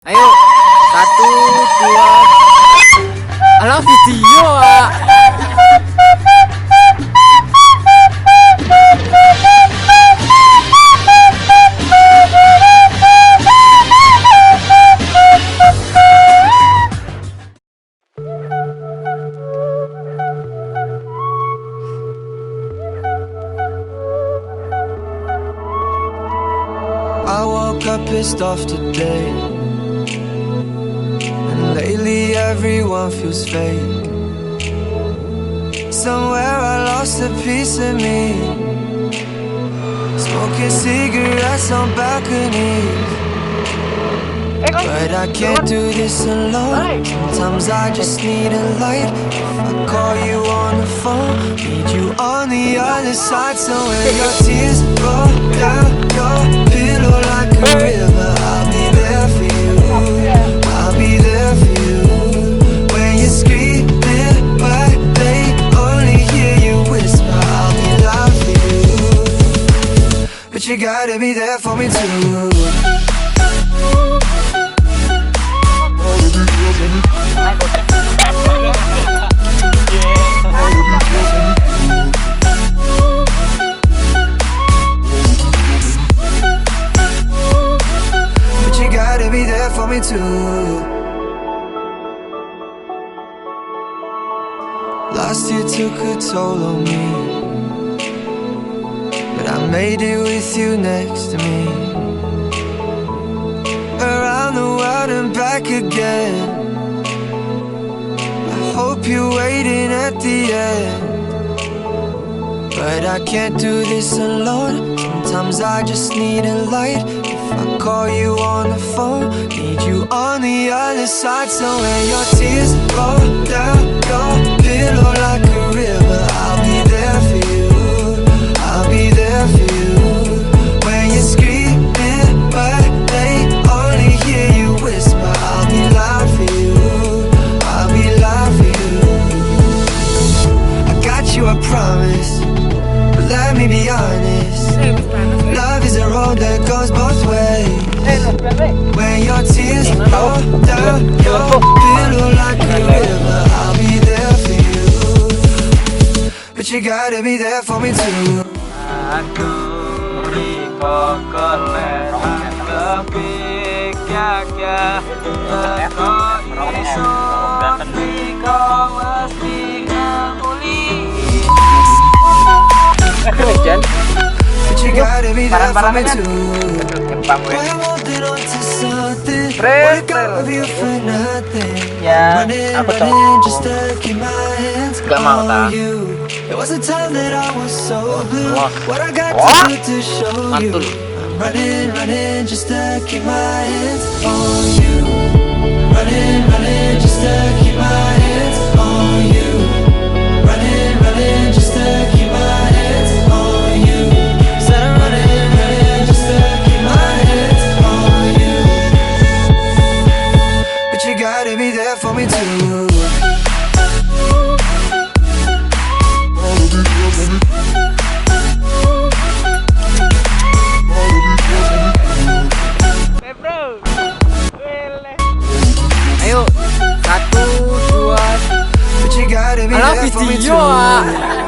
Ayo, 1, 2. Alah video ah. I woke up pissed off today, and lately everyone feels fake. Somewhere I lost a piece of me, smoking cigarettes on balconies. But I can't do this alone. Sometimes I just need a light. If I call you on the phone, need you on the other side. So when your tears roll down your pillow like a river, I'll be there for you. I'll be there for you. When you're screaming but they only hear you whisper, I'll be loud for you. But you gotta be there for me too. Be there for me too. Last year took a toll on me, but I made it with you next to me. Around the world and back again. I hope you're waiting at the end, but I can't do this alone. Sometimes I just need a light. I call you on the phone, need you on the other side. So when your tears roll down your pillow like a river, I'll be there for you. I'll be there for you. When you're screaming but they only hear you whisper, I'll be loud for you. I'll be loud for you. I got you, I promise, but let me be honest. Love is a road that goes both ways. When your tears roll down your pillow like a river, I'll be there for you. But you gotta be there for me too. Aku di kokolet lebih kaya aku iso di kawas di nguli. But you gotta be there for me too. We're holding on to something. What got you for nothing? Running just to keep my hands on you. It was a time that I was so blue. What I got to do to show you? I'm running just to keep my hands on you. Running just to keep my hands on you. Running just to keep my hands on you. Said I'm running just to keep my hands on you. But you gotta be there for me too. Ayo, 1, 2. But you gotta be Alah there for me video too. ah.